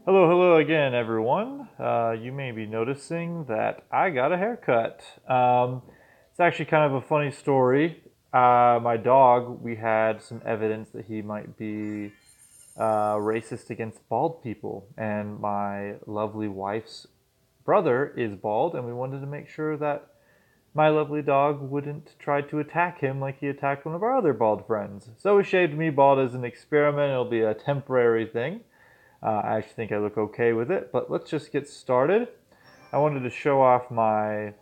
Hello again, everyone. You may be noticing that I got a haircut. It's actually kind of a funny story. My dog, we had some evidence that he might be racist against bald people, and my lovely wife's brother is bald, and we wanted to make sure that my lovely dog wouldn't try to attack him like he attacked one of our other bald friends. So he shaved me bald as an experiment. It'll be a temporary thing. I actually think I look okay with it, but let's just get started. I wanted to show off my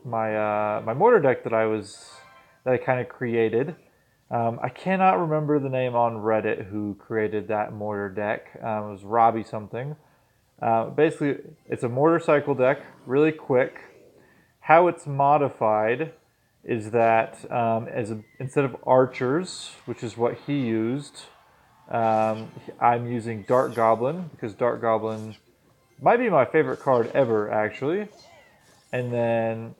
mortar deck that I kind of created. I cannot remember the name on Reddit who created that mortar deck. It was Robbie something. Basically, it's a mortar cycle deck, really quick. How it's modified is that instead of archers, which is what he used, I'm using Dart Goblin because Dart Goblin might be my favorite card ever, actually. And then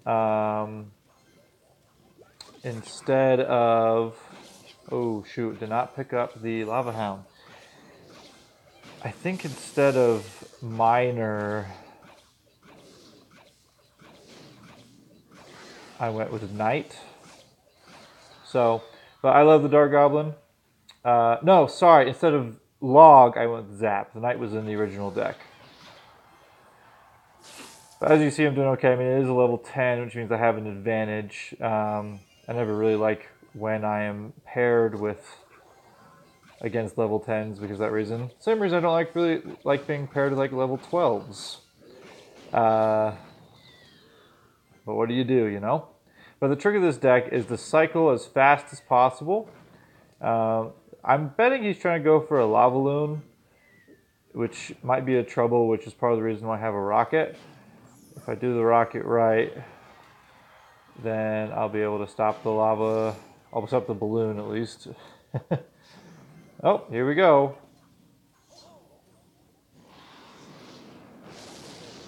instead of... Oh, shoot, did not pick up the Lava Hound. I think instead of Miner, I went with Knight. So, but I love the Dart Goblin. No, sorry, instead of Log, I went with Zap. The Knight was in the original deck. But as you see, I'm doing okay. I mean, it is a level 10, which means I have an advantage. I never really like when I am paired with against level 10s because of that reason. Same reason I don't really like being paired with like level 12s. But what do, you know? But the trick of this deck is to cycle as fast as possible. I'm betting he's trying to go for a Lava Loon, which might be a trouble, which is part of the reason why I have a rocket. If I do the rocket right, then I'll be able to stop the lava. I'll stop the balloon at least. Oh, here we go.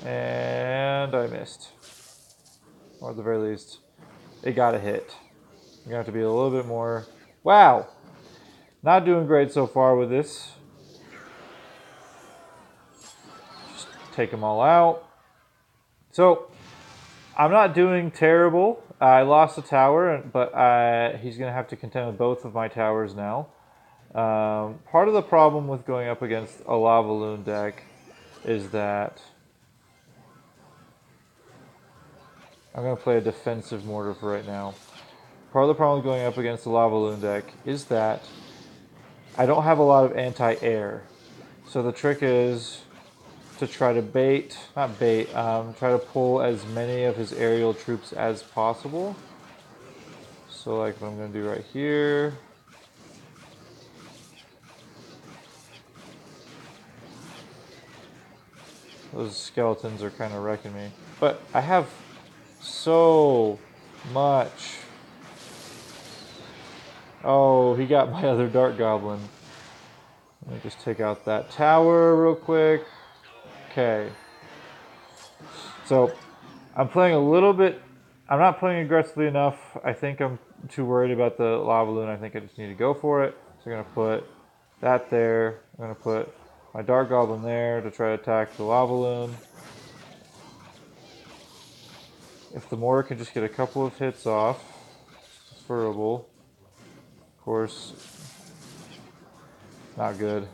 And I missed. Or at the very least, it got a hit. You're going to have to be a little bit more... Wow! Not doing great so far with this. Just take them all out. So, I'm not doing terrible. I lost a tower, but he's going to have to contend with both of my towers now. Part of the problem with going up against a Lava Loon deck is that I'm going to play a defensive mortar for right now. Part of the problem with going up against the Lava Loon deck is that I don't have a lot of anti-air. So the trick is to try to try to pull as many of his aerial troops as possible. So like what I'm going to do right here. Those skeletons are kind of wrecking me. But I have so much. Oh, he got my other Dart Goblin. Let me just take out that tower real quick. Okay. So, I'm playing a little bit... I'm not playing aggressively enough. I think I'm too worried about the Lava Loon. I think I just need to go for it. So I'm going to put that there. I'm going to put my Dart Goblin there to try to attack the Lava Loon. If the Mortar can just get a couple of hits off, it's preferable. Of course, not good.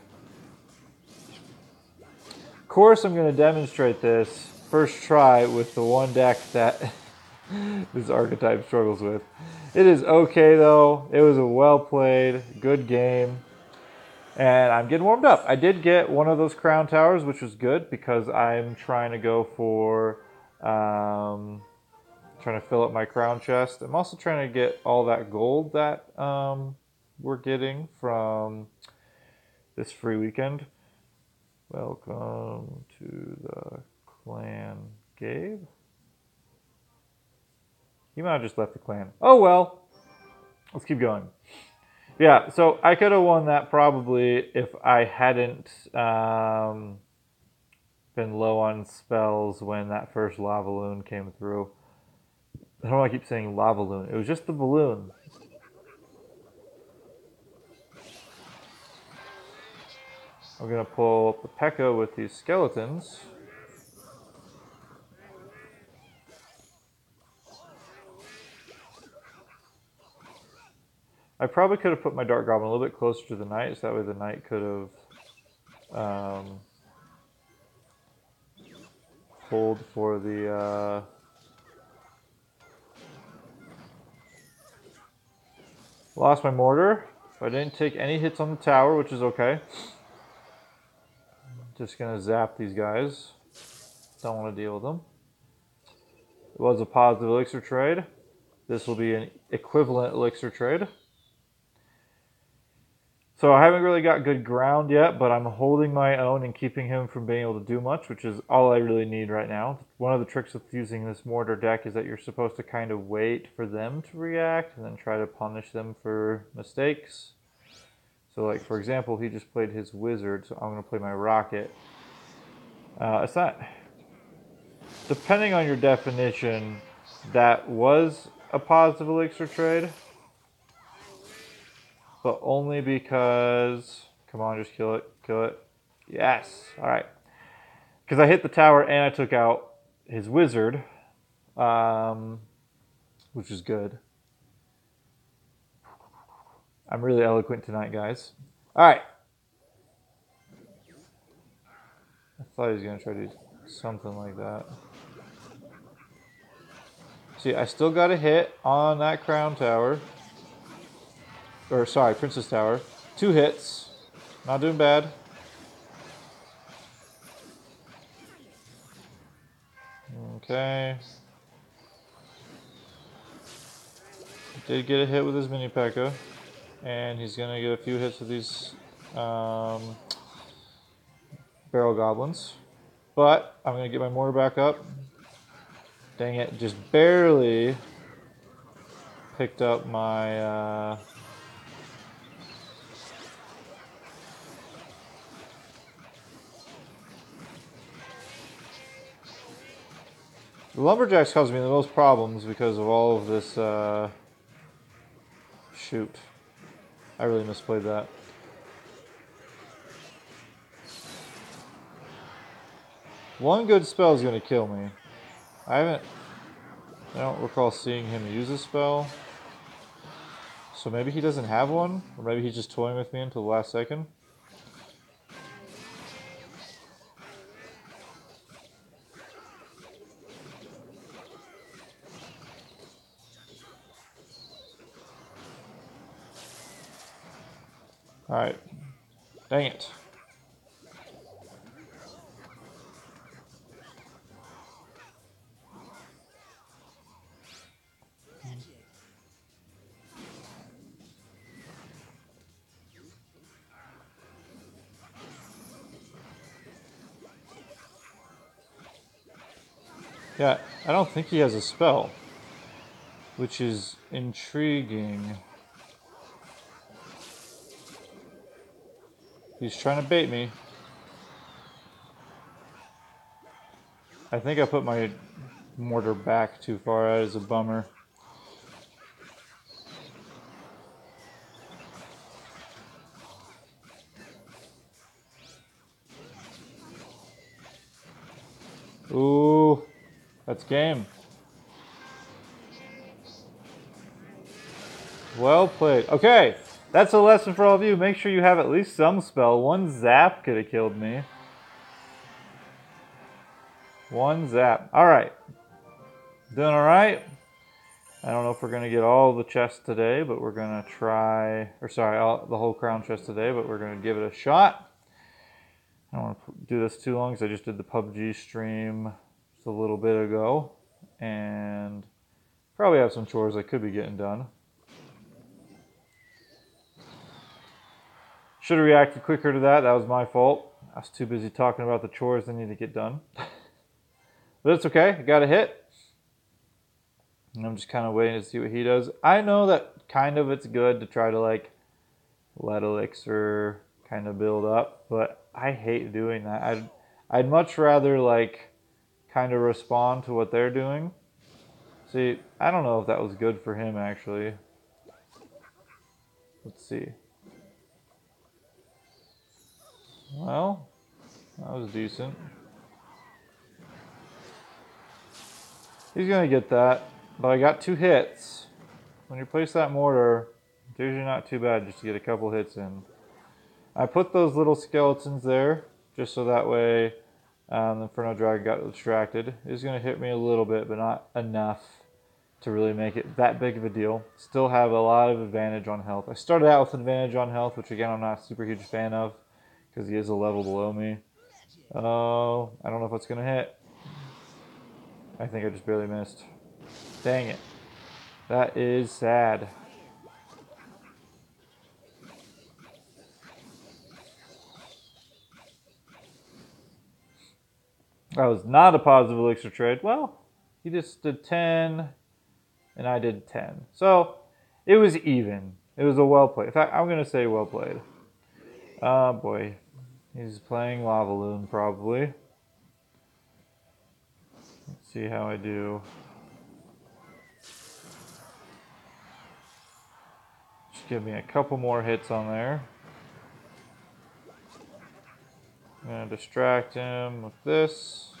Of course, I'm going to demonstrate this first try with the one deck that this archetype struggles with. It is okay though. It was a well played, good game. And I'm getting warmed up. I did get one of those crown towers, which was good because I'm trying to go for trying to fill up my crown chest. I'm also trying to get all that gold that we're getting from this free weekend. Welcome to the clan, Gabe. You might have just left the clan. Oh well. Let's keep going. Yeah, so I could have won that probably if I hadn't been low on spells when that first Lava Loon came through. I don't know why I keep saying Lava Loon. It was just the balloon. I'm going to pull up the P.E.K.K.A with these skeletons. I probably could have put my Dart Goblin a little bit closer to the knight, so that way the knight could have pulled for the... Lost my mortar, but I didn't take any hits on the tower, which is okay. Just going to zap these guys. Don't want to deal with them. It was a positive elixir trade. This will be an equivalent elixir trade. So I haven't really got good ground yet, but I'm holding my own and keeping him from being able to do much, which is all I really need right now. One of the tricks with using this mortar deck is that you're supposed to kind of wait for them to react and then try to punish them for mistakes. So like, for example, he just played his wizard, so I'm going to play my rocket. It's not... Depending on your definition, that was a positive elixir trade. But only because... Come on, just kill it. Kill it. Yes. All right. Because I hit the tower and I took out his wizard, which is good. I'm really eloquent tonight, guys. All right. I thought he was going to try to do something like that. See, I still got a hit on that crown tower. Or, sorry, princess tower. 2 hits. Not doing bad. Okay. Did get a hit with his mini P.E.K.K.A. And he's going to get a few hits with these barrel goblins. But I'm going to get my mortar back up. Dang it, just barely picked up my... The lumberjacks cause me the most problems because of all of this... Shoot. I really misplayed that. One good spell is going to kill me. I don't recall seeing him use a spell. So maybe he doesn't have one? Or maybe he's just toying with me until the last second? Alright. Dang it. Yeah, I don't think he has a spell, which is intriguing. He's trying to bait me. I think I put my mortar back too far. That is a bummer. Ooh, that's game. Well played. Okay, that's a lesson for all of you. Make sure you have at least some spell. One zap could have killed me. One zap. All right. Doing all right. I don't know if we're going to get all the chests today, but we're going to try... Or sorry, the whole crown chest today, but we're going to give it a shot. I don't want to do this too long because I just did the PUBG stream just a little bit ago. And probably have some chores I could be getting done. Should have reacted quicker to that. That was my fault. I was too busy talking about the chores I need to get done. But it's okay. I got a hit. And I'm just kind of waiting to see what he does. I know that kind of it's good to try to like let elixir kind of build up, but I hate doing that. I'd much rather like kind of respond to what they're doing. See, I don't know if that was good for him actually. Let's see. Well, that was decent. He's gonna get that, but I got 2 hits. When you place that mortar, it's usually not too bad just to get a couple hits in. I put those little skeletons there just so that way the Inferno Dragon got distracted. It's gonna hit me a little bit, but not enough to really make it that big of a deal. Still have a lot of advantage on health. I started out with an advantage on health, which again I'm not a super huge fan of because he is a level below me. Oh, I don't know if it's gonna hit. I think I just barely missed. Dang it. That is sad. That was not a positive elixir trade. Well, he just did 10 and I did 10. So it was even. It was a well played. In fact, I'm going to say well played. Oh boy. He's playing Lava Loon probably. Let's see how I do. Just give me a couple more hits on there. I'm going to distract him with this.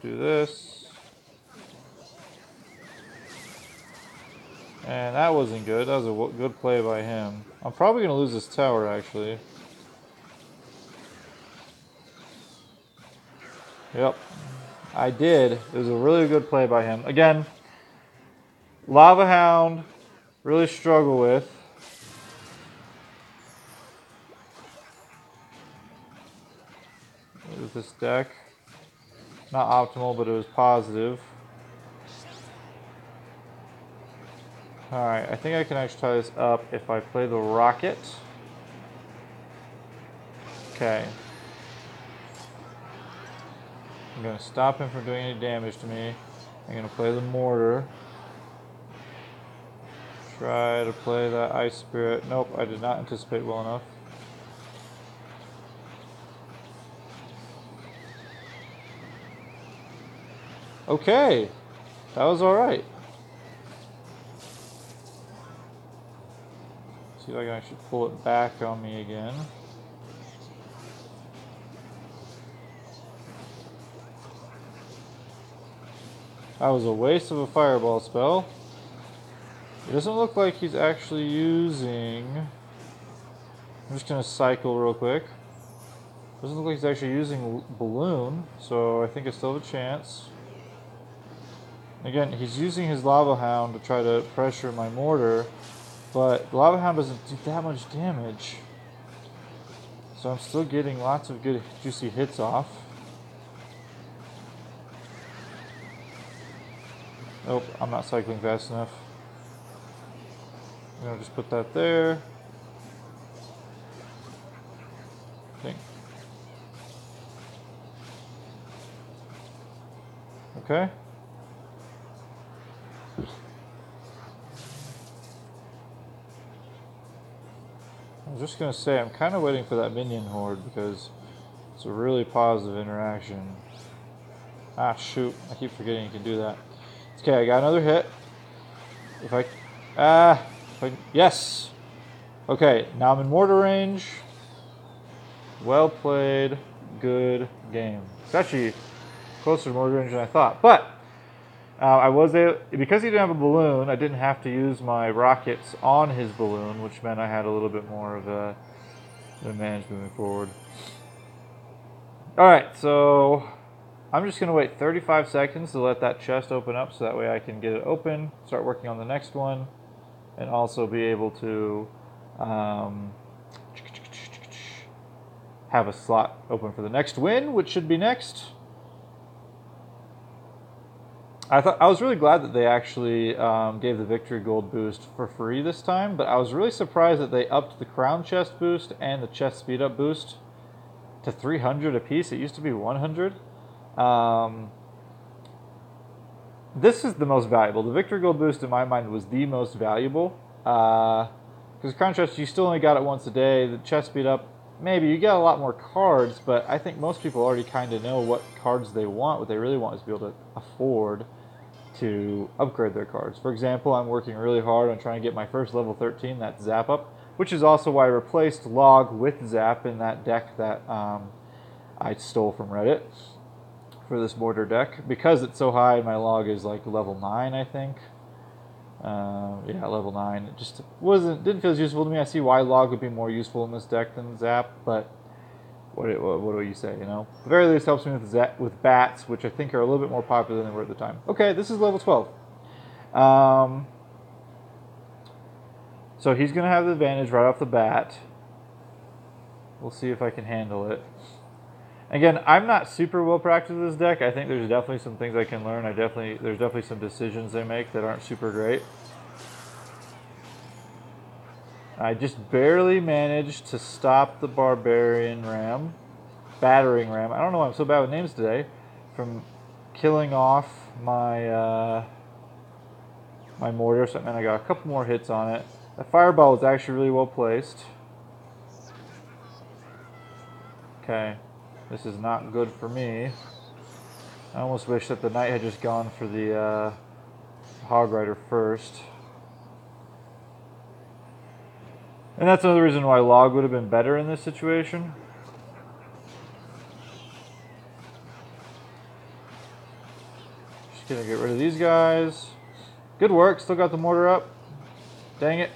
Do this. And that wasn't good. That was a good play by him. I'm probably going to lose this tower, actually. Yep. I did. It was a really good play by him. Again, Lava Hound, really struggle with. With this deck. Not optimal, but it was positive. Alright, I think I can actually tie this up if I play the rocket. Okay. I'm going to stop him from doing any damage to me. I'm going to play the mortar. Try to play that ice spirit. Nope, I did not anticipate well enough. Okay, that was alright. See if I can actually pull it back on me again. That was a waste of a fireball spell. It doesn't look like he's actually using... I'm just going to cycle real quick. Doesn't look like he's actually using balloon, so I think I still have a chance. Again, he's using his Lava Hound to try to pressure my mortar, but the Lava Hound doesn't do that much damage. So I'm still getting lots of good juicy hits off. Nope, I'm not cycling fast enough. I'm gonna just put that there. Think. Okay. I was just gonna say, I'm kind of waiting for that minion horde because it's a really positive interaction. Ah, shoot. I keep forgetting you can do that. Okay, I got another hit. Yes! Okay, now I'm in mortar range. Well played. Good game. It's actually closer to mortar range than I thought. But I was able, because he didn't have a balloon, I didn't have to use my rockets on his balloon, which meant I had a little bit more of an advantage moving forward. Alright, so I'm just going to wait 35 seconds to let that chest open up so that way I can get it open, start working on the next one, and also be able to have a slot open for the next win, which should be next. I was really glad that they actually gave the victory gold boost for free this time, but I was really surprised that they upped the crown chest boost and the chest speed up boost to 300 apiece. It used to be 100. This is the most valuable. The victory gold boost in my mind was the most valuable. Because crown chest, you still only got it once a day. The chest speed up, maybe you got a lot more cards, but I think most people already kind of know what cards they want. What they really want is to be able to afford to upgrade their cards. For example, I'm working really hard on trying to get my first level 13, that zap up. which is also why I replaced Log with Zap in that deck that I stole from Reddit for this Mortar deck. Because it's so high, my Log is like level 9, I think. Yeah, level 9. It just didn't feel as useful to me. I see why Log would be more useful in this deck than Zap, but what do you say, you know? At the very least, helps me with bats, which I think are a little bit more popular than they were at the time. Okay, this is level 12. So he's going to have the advantage right off the bat. We'll see if I can handle it. Again, I'm not super well practiced with this deck. I think there's definitely some things I can learn. There's definitely some decisions they make that aren't super great. I just barely managed to stop the Battering Ram. I don't know why I'm so bad with names today. From killing off my my Mortar. So I got a couple more hits on it. The Fireball was actually really well placed. Okay. This is not good for me. I almost wish that the Knight had just gone for the Hog Rider first. And that's another reason why Log would have been better in this situation. Just gonna get rid of these guys. Good work, still got the Mortar up. Dang it.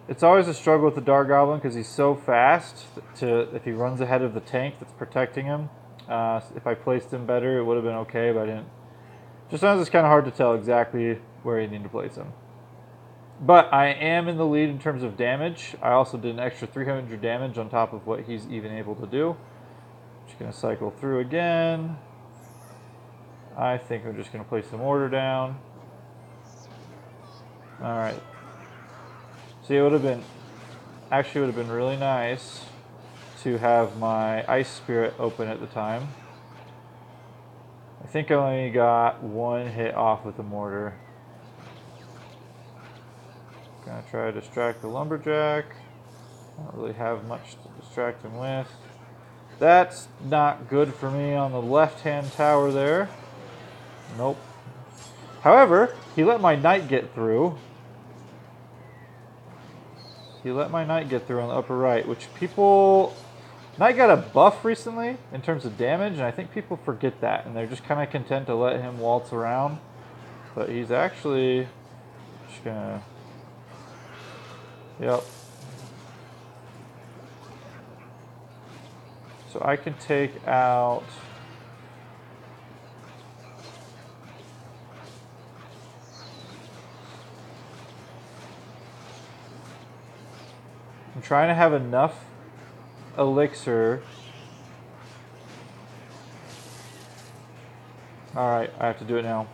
It's always a struggle with the Dart Goblin because he's so fast. If he runs ahead of the tank that's protecting him, if I placed him better, it would have been okay, but I didn't. Just sometimes it's kind of hard to tell exactly where you need to place him. But I am in the lead in terms of damage. I also did an extra 300 damage on top of what he's even able to do. Just going to cycle through again. I think I'm just going to place the Mortar down. Alright. See, it would have been really nice to have my Ice Spirit open at the time. I think I only got one hit off with the Mortar. Gonna try to distract the Lumberjack. Don't really have much to distract him with. That's not good for me on the left-hand tower there. Nope. However, he let my Knight get through. He let my Knight get through on the upper right, which people... Knight got a buff recently in terms of damage, and I think people forget that, and they're just kind of content to let him waltz around. But he's actually just gonna... Yep. So I can take out... I'm trying to have enough elixir. Alright, I have to do it now.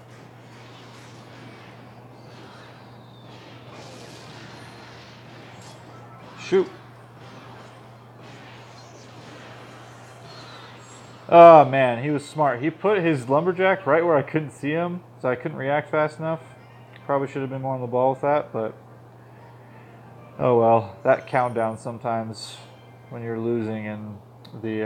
Shoot. Oh man, he was smart. He put his Lumberjack right where I couldn't see him, so I couldn't react fast enough. Probably should have been more on the ball with that, but... Oh well, that countdown sometimes when you're losing and the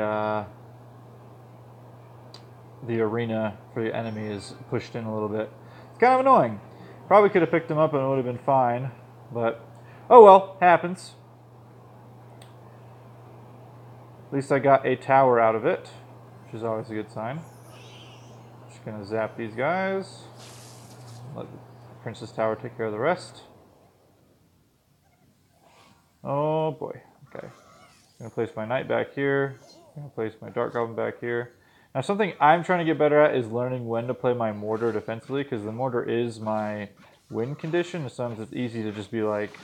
arena for the enemy is pushed in a little bit. It's kind of annoying. Probably could have picked him up and it would have been fine, but oh well, happens. At least I got a tower out of it, which is always a good sign. Just gonna zap these guys. Let the Princess Tower take care of the rest. Oh boy, okay. I'm going to place my Knight back here. I'm going to place my Dart Goblin back here. Now something I'm trying to get better at is learning when to play my Mortar defensively, because the Mortar is my win condition. And sometimes it's easy to just be like...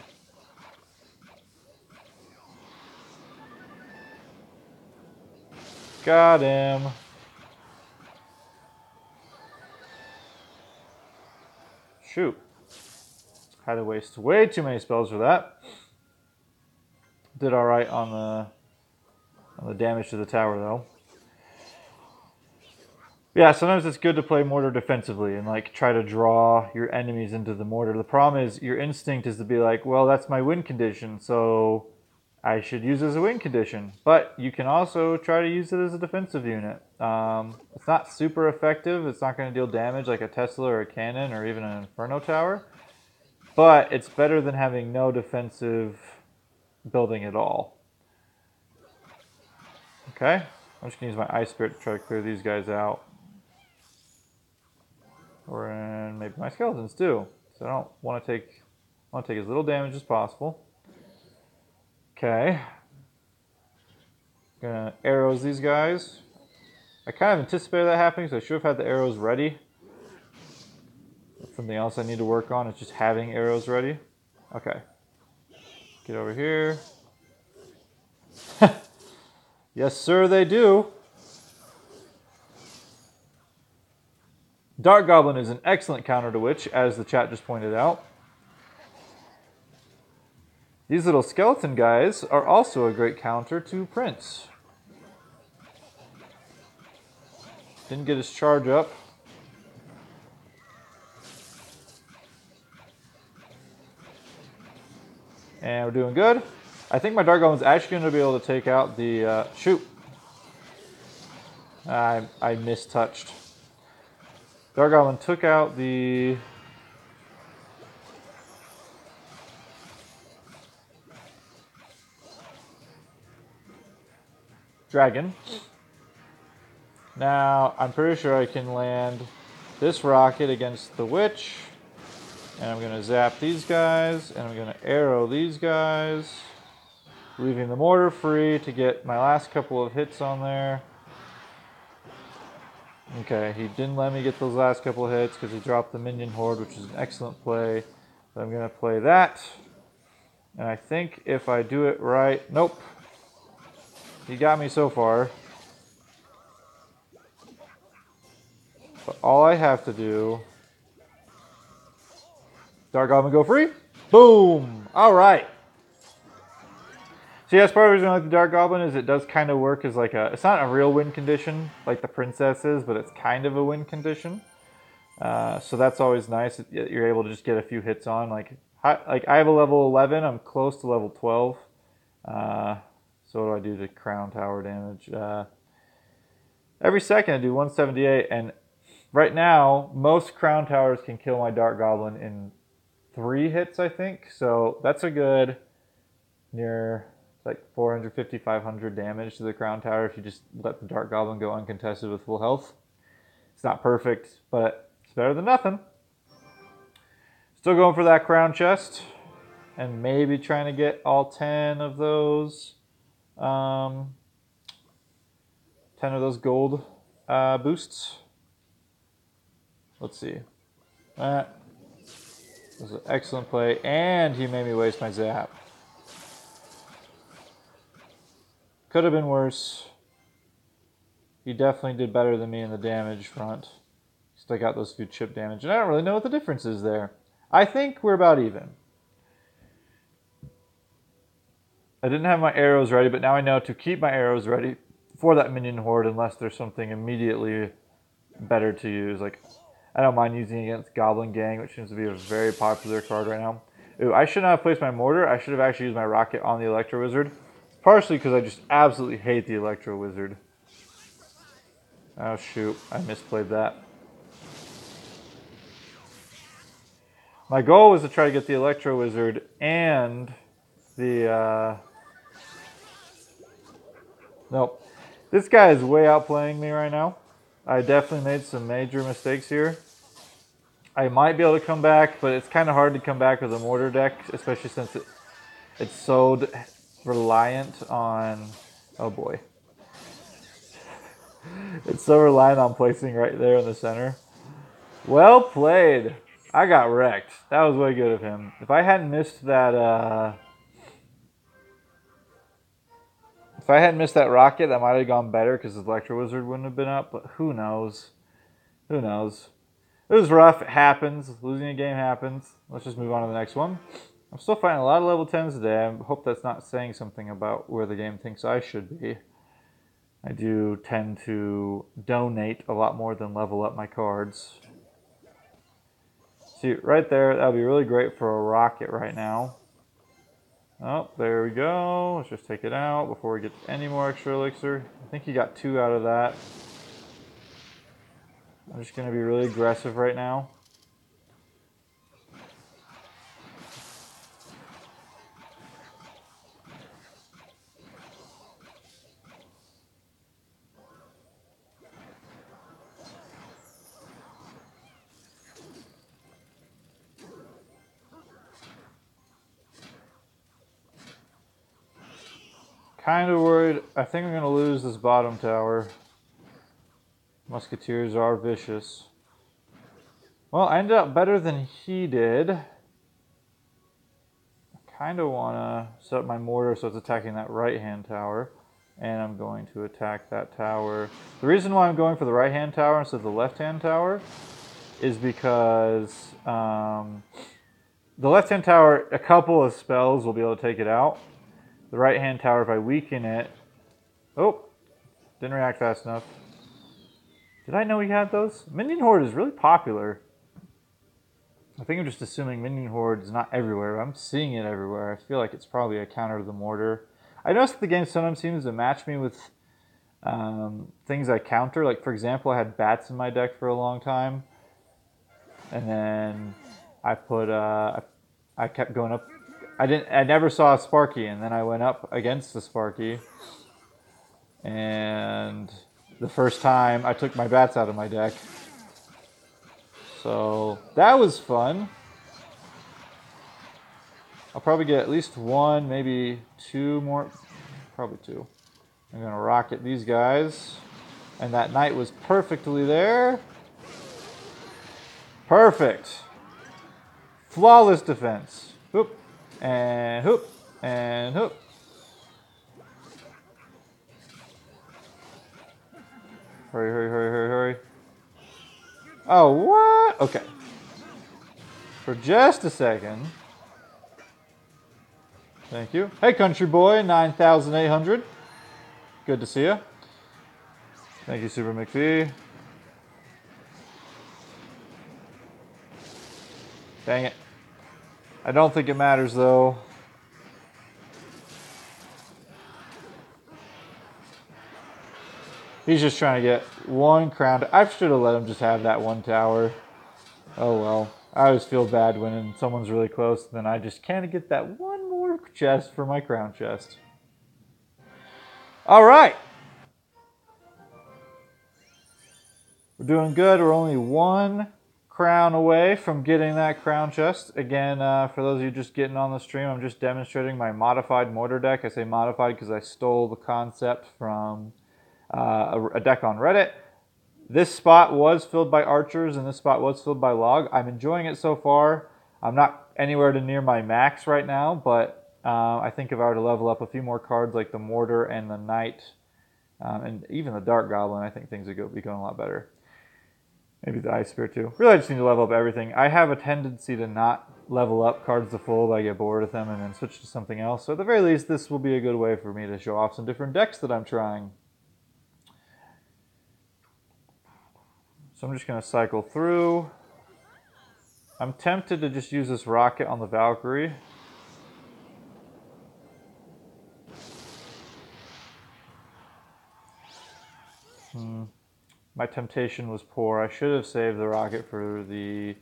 Got him. Shoot. Had to waste way too many spells for that. Did alright on the damage to the tower, though. Yeah, sometimes it's good to play Mortar defensively and like try to draw your enemies into the Mortar. The problem is your instinct is to be like, well, that's my win condition, so I should use it as a win condition. But you can also try to use it as a defensive unit. It's not super effective. It's not going to deal damage like a Tesla or a cannon or even an Inferno tower. but it's better than having no defensive building at all. Okay, I'm just gonna use my Ice Spirit to try to clear these guys out. Or maybe my skeletons too. So I don't want to take, I want to take as little damage as possible. Okay. Gonna arrows these guys. I kind of anticipated that happening, so I should have had the arrows ready. That's something else I need to work on, is just having arrows ready. Okay. Get over here. Yes, sir, they do. Dart Goblin is an excellent counter to Witch, as the chat just pointed out. These little skeleton guys are also a great counter to Prince. Didn't get his charge up. And we're doing good. I think my Dart Goblin's actually going to be able to take out the... shoot. I mistouched. Dart Goblin took out the... dragon. Now, I'm pretty sure I can land this rocket against the witch. And I'm going to zap these guys. And I'm going to arrow these guys. Leaving the mortar free to get my last couple of hits on there. Okay, he didn't let me get those last couple of hits because he dropped the minion horde, which is an excellent play. But I'm going to play that. And I think if I do it right... Nope. He got me so far. But all I have to do... Dart Goblin go free. Boom! Alright. So yeah, that's part of the reason I like the Dart Goblin is it does kind of work as like a... It's not a real win condition like the Princess is, but it's kind of a win condition. So that's always nice. You're able to just get a few hits on. Like I have a level 11. I'm close to level 12. So what do I do to crown tower damage? Every second I do 178. And right now, most crown towers can kill my Dart Goblin in 3 hits, I think. So that's a good near... like 450, 500 damage to the crown tower if you just let the Dart Goblin go uncontested with full health. It's not perfect, but it's better than nothing. Still going for that crown chest. And maybe trying to get all 10 of those. 10 of those gold boosts. Let's see. That was an excellent play. And he made me waste my zap. Could have been worse. He definitely did better than me in the damage front. Still got those few chip damage. And I don't really know what the difference is there. I think we're about even. I didn't have my arrows ready, but now I know to keep my arrows ready for that minion horde unless there's something immediately better to use. Like, I don't mind using it against Goblin Gang, which seems to be a very popular card right now. Ooh, I should not have placed my mortar. I should have actually used my rocket on the Electro Wizard. Partially because I just absolutely hate the Electro Wizard. Oh shoot, I misplayed that. My goal was to try to get the Electro Wizard and the... Nope. This guy is way outplaying me right now. I definitely made some major mistakes here. I might be able to come back, but it's kind of hard to come back with a mortar deck, especially since it's so reliant on... Oh boy. It's so reliant on placing right there in the center. Well played. I got wrecked. That was way good of him. If I hadn't missed that... If I hadn't missed that rocket, that might have gone better because the Electro Wizard wouldn't have been up, but who knows? Who knows? It was rough. It happens. Losing a game happens. Let's just move on to the next one. I'm still fighting a lot of level 10s today. I hope that's not saying something about where the game thinks I should be. I do tend to donate a lot more than level up my cards. See, right there, that would be really great for a rocket right now. Oh, there we go. Let's just take it out before we get any more extra elixir. I think he got 2 out of that. I'm just going to be really aggressive right now. Kind of worried. I think I'm going to lose this bottom tower. Musketeers are vicious. Well, I ended up better than he did. I kind of want to set up my mortar so it's attacking that right-hand tower. And I'm going to attack that tower. The reason why I'm going for the right-hand tower instead of the left-hand tower is because the left-hand tower, a couple of spells will be able to take it out. The right-hand tower, if I weaken it... Oh, didn't react fast enough. Did I know he had those? Minion Horde is really popular. I think I'm just assuming Minion Horde is not everywhere. I'm seeing it everywhere. I feel like it's probably a counter to the Mortar. I noticed that the game sometimes seems to match me with things I counter. Like, for example, I had bats in my deck for a long time. And then I put... I kept going up. I never saw a Sparky, and then I went up against the Sparky. And the first time I took my bats out of my deck. So that was fun. I'll probably get at least one, maybe two more. Probably two. I'm going to rocket these guys. And that knight was perfectly there. Perfect. Flawless defense. Hoop. And hoop. And hoop. Hurry, hurry, hurry, hurry, hurry. Oh, what? Okay. For just a second. Thank you. Hey, country boy, 9,800. Good to see you. Thank you, Super McPhee. Dang it. I don't think it matters, though. He's just trying to get one crown. I should have let him just have that one tower. Oh, well. I always feel bad when someone's really close, then I just can't get that one more chest for my crown chest. All right. We're doing good. We're only one crown away from getting that crown chest. Again, for those of you just getting on the stream, I'm just demonstrating my modified mortar deck. I say modified because I stole the concept from a deck on Reddit. This spot was filled by archers and this spot was filled by log. I'm enjoying it so far. I'm not anywhere to near my max right now, but I think if I were to level up a few more cards like the mortar and the knight and even the Dart Goblin, I think things would be going a lot better. Maybe the Ice Spear too. Really, I just need to level up everything. I have a tendency to not level up cards to full, but I get bored with them and then switch to something else. So at the very least, this will be a good way for me to show off some different decks that I'm trying. So I'm just going to cycle through. I'm tempted to just use this rocket on the Valkyrie. My temptation was poor. I should have saved the rocket for the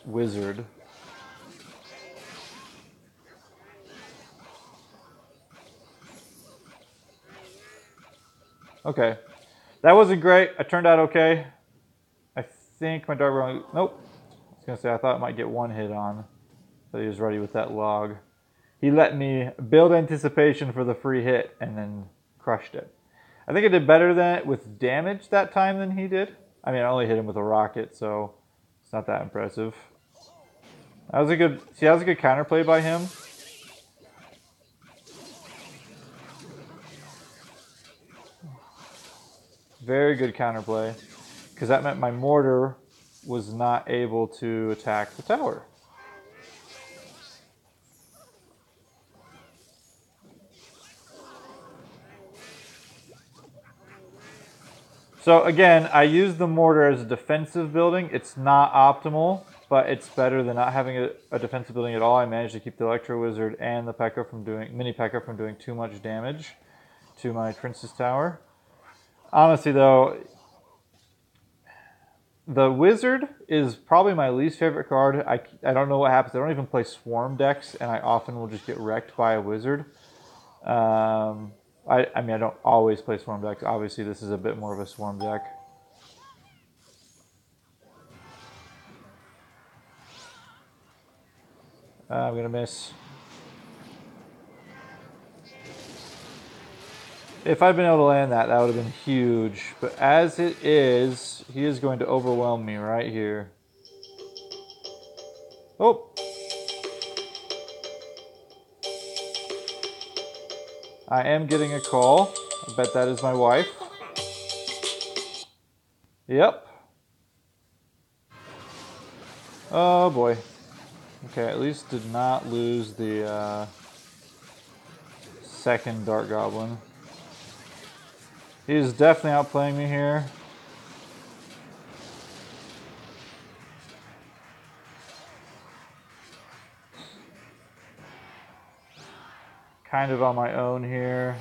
wizard. Okay. That wasn't great. It turned out okay. I think my Dart Goblin... Nope. I was going to say I thought it might get one hit on. But he was ready with that log. He let me build anticipation for the free hit and then crushed it. I think I did better with damage that time than he did. I mean, I only hit him with a rocket, so it's not that impressive. That was a good... See, that was a good counterplay by him. Very good counterplay, because that meant my mortar was not able to attack the tower. So again, I use the mortar as a defensive building. It's not optimal, but it's better than not having a defensive building at all. I managed to keep the Electro Wizard and the P.E.K.K.A. Mini P.E.K.K.A. from doing too much damage to my Princess Tower. Honestly, though, the Wizard is probably my least favorite card. I don't know what happens. I don't even play Swarm decks, and I often will just get wrecked by a Wizard. I mean, I don't always play Swarm decks. Obviously, this is a bit more of a Swarm deck. I'm going to miss. If I'd been able to land that, that would have been huge. But as it is, he is going to overwhelm me right here. Oh! I am getting a call. I bet that is my wife. Yep. Oh boy. Okay, at least did not lose the second Dart Goblin. He is definitely outplaying me here. Kind of on my own here.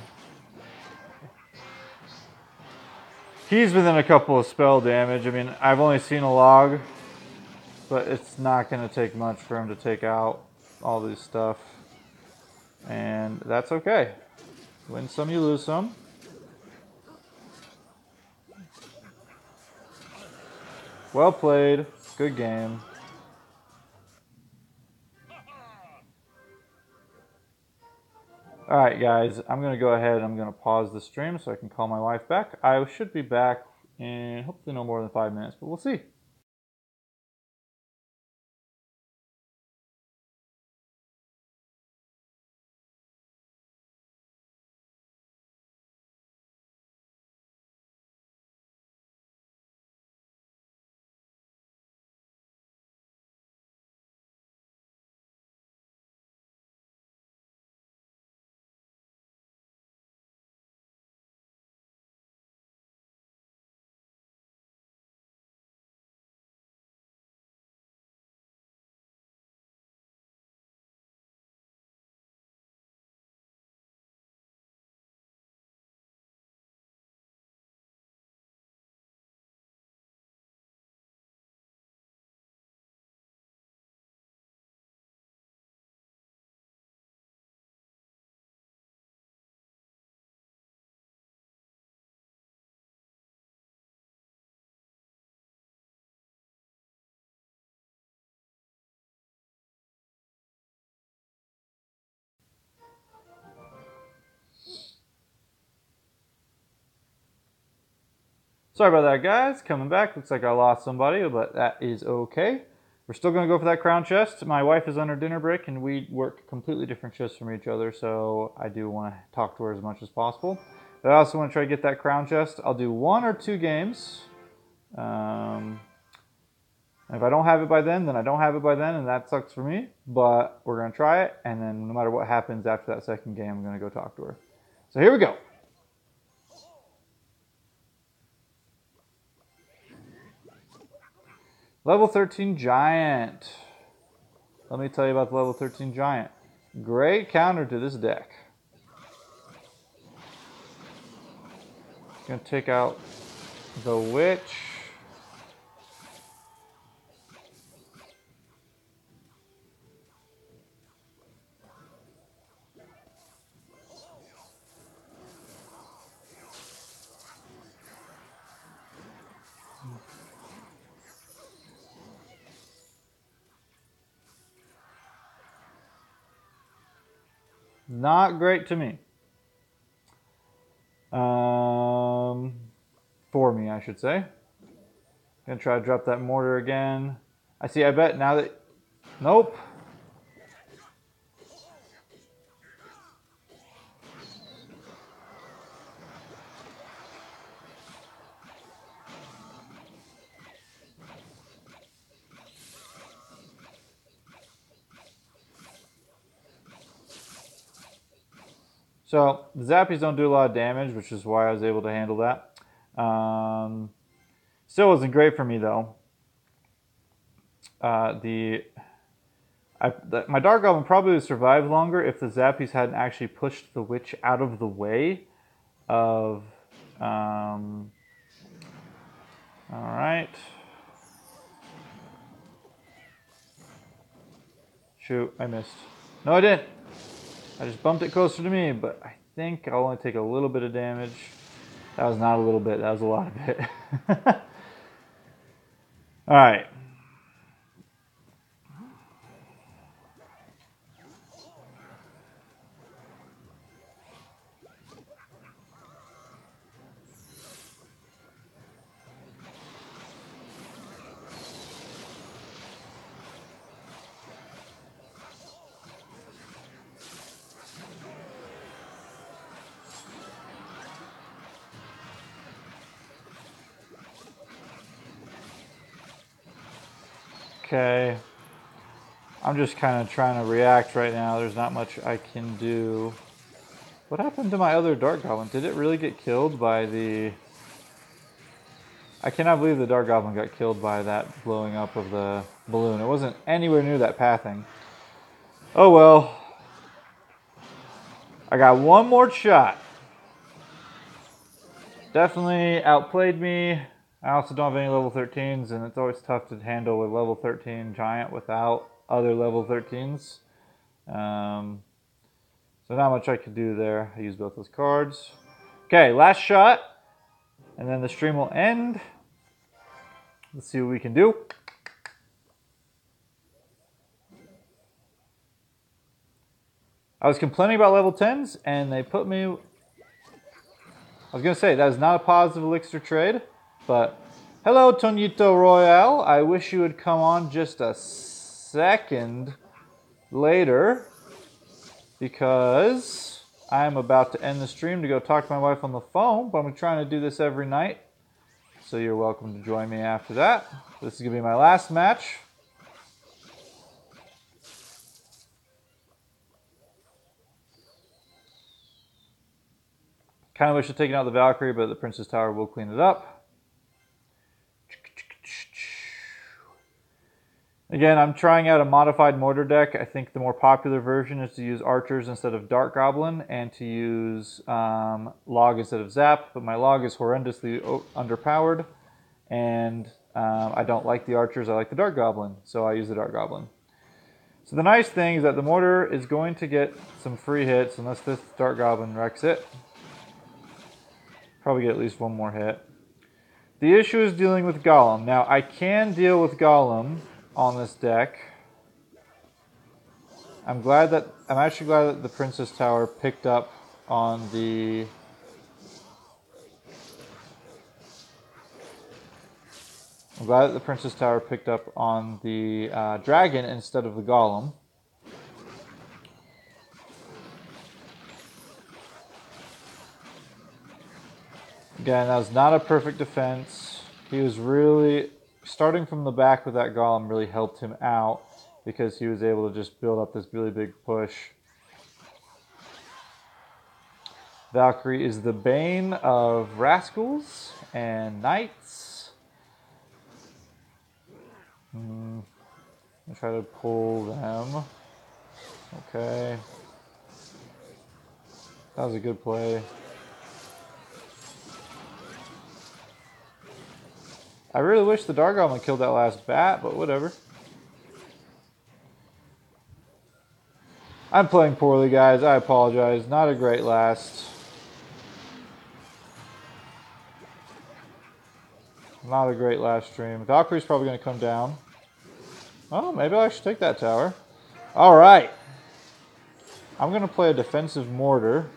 He's within a couple of spell damage. I mean, I've only seen a log, but it's not going to take much for him to take out all this stuff. And that's okay. Win some, you lose some. Well played. Good game. Alright guys, I'm going to go ahead and I'm going to pause the stream so I can call my wife back. I should be back in hopefully no more than 5 minutes, but we'll see. Sorry about that, guys. Coming back. Looks like I lost somebody, but that is okay. We're still going to go for that crown chest. My wife is on her dinner break, and we work completely different shifts from each other, so I do want to talk to her as much as possible. But I also want to try to get that crown chest. I'll do 1 or 2 games. If I don't have it by then I don't have it by then, and that sucks for me. But we're going to try it, and then no matter what happens after that second game, I'm going to go talk to her. So here we go. Level 13 Giant. Let me tell you about the level 13 Giant. Great counter to this deck. Gonna take out the Witch. Not great to me. For me, I should say. Gonna try to drop that mortar again. I bet now that... Nope. So, the Zappies don't do a lot of damage, which is why I was able to handle that. Still wasn't great for me, though. My Dart Goblin probably would survive longer if the Zappies hadn't actually pushed the Witch out of the way of... Alright. Shoot, I missed. No, I didn't. I just bumped it closer to me, but I think I'll only take a little bit of damage. That was not a little bit, that was a lot of it. Alright. Okay. I'm just kind of trying to react right now. There's not much I can do. What happened to my other Dart Goblin? Did it really get killed by the... I cannot believe the Dart Goblin got killed by that blowing up of the balloon. It wasn't anywhere near that pathing. Oh well. I got one more shot. Definitely outplayed me. I also don't have any level 13s, and it's always tough to handle with level 13 giant without other level 13s. So not much I could do there. I used both those cards. Okay, last shot. And then the stream will end. Let's see what we can do. I was complaining about level 10s, and they put me... I was going to say, that is not a positive elixir trade, but... Hello, Tonito Royale. I wish you would come on just a second later, because I'm about to end the stream to go talk to my wife on the phone, but I'm trying to do this every night, so you're welcome to join me after that. This is going to be my last match. Kind of wish I'd taken out the Valkyrie, but the Princess Tower will clean it up. Again, I'm trying out a modified Mortar deck. I think the more popular version is to use Archers instead of Dart Goblin and to use Log instead of Zap, but my Log is horrendously underpowered, and I don't like the Archers, I like the Dart Goblin, so I use the Dart Goblin. So the nice thing is that the Mortar is going to get some free hits unless this Dart Goblin wrecks it. Probably get at least one more hit. The issue is dealing with Golem. Now, I can deal with Golem on this deck. I'm actually glad that the Princess Tower picked up on the... I'm glad that the Princess Tower picked up on the dragon instead of the Golem. Again, that was not a perfect defense. He was really... Starting from the back with that Golem really helped him out because he was able to just build up this really big push. Valkyrie is the bane of rascals and knights. I'll try to pull them. Okay. That was a good play. I really wish the Dart Goblin killed that last bat, but whatever. I'm playing poorly, guys. I apologize. Not a great last. Not a great last stream. Valkyrie's probably going to come down. Oh, maybe I should take that tower. All right. I'm going to play a defensive Mortar.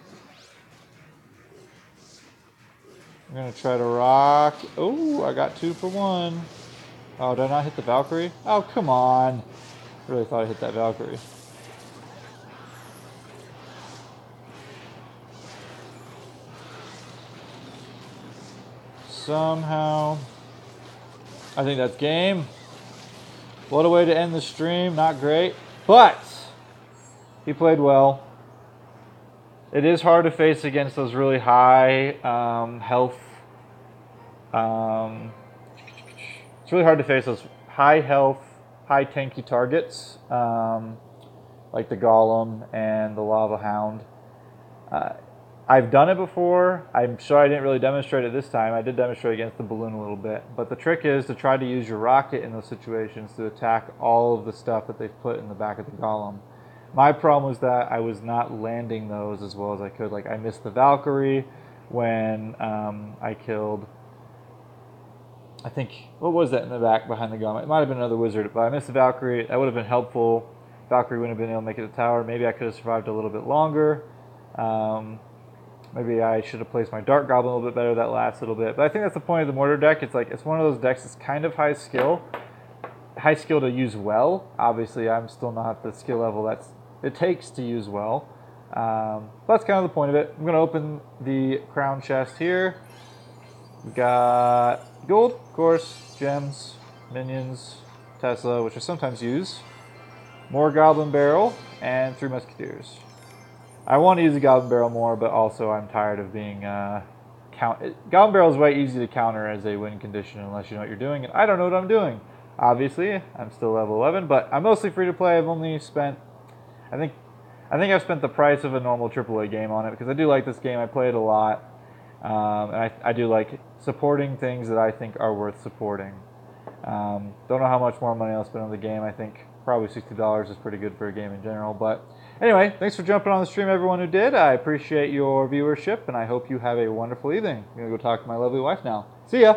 I'm going to try to rock. Oh, I got 2 for 1. Oh, did I not hit the Valkyrie? Oh, come on. I really thought I hit that Valkyrie. Somehow. I think that's game. What a way to end the stream. Not great. But he played well. It is hard to face against those really high health. It's really hard to face those high health, high tanky targets, like the Golem and the Lava Hound. I've done it before. I'm sure I didn't really demonstrate it this time. I did demonstrate against the balloon a little bit. But the trick is to try to use your rocket in those situations to attack all of the stuff that they've put in the back of the Golem. My problem was that I was not landing those as well as I could. Like, I missed the Valkyrie when I killed, I think, what was that in the back behind the Golem? It might have been another wizard, but I missed the Valkyrie. That would have been helpful. Valkyrie wouldn't have been able to make it to the tower. Maybe I could have survived a little bit longer. Maybe I should have placed my Dart Goblin a little bit better that last little bit. But I think that's the point of the Mortar deck. It's like, it's one of those decks that's kind of high skill. High skill to use well. Obviously, I'm still not at the skill level it takes to use well. But that's kind of the point of it. I'm going to open the crown chest here. We got gold, of course, gems, minions, Tesla, which I sometimes use, more Goblin Barrel, and 3 Musketeers. I want to use the Goblin Barrel more, but also I'm tired of being Goblin Barrel is way easy to counter as a win condition unless you know what you're doing, and I don't know what I'm doing. Obviously, I'm still level 11, but I'm mostly free to play. I've only spent, I think I've spent the price of a normal AAA game on it because I do like this game. I play it a lot, and I do like supporting things that I think are worth supporting. Don't know how much more money I'll spend on the game. I think probably $60 is pretty good for a game in general. But anyway, thanks for jumping on the stream, everyone who did. I appreciate your viewership, and I hope you have a wonderful evening. I'm going to go talk to my lovely wife now. See ya!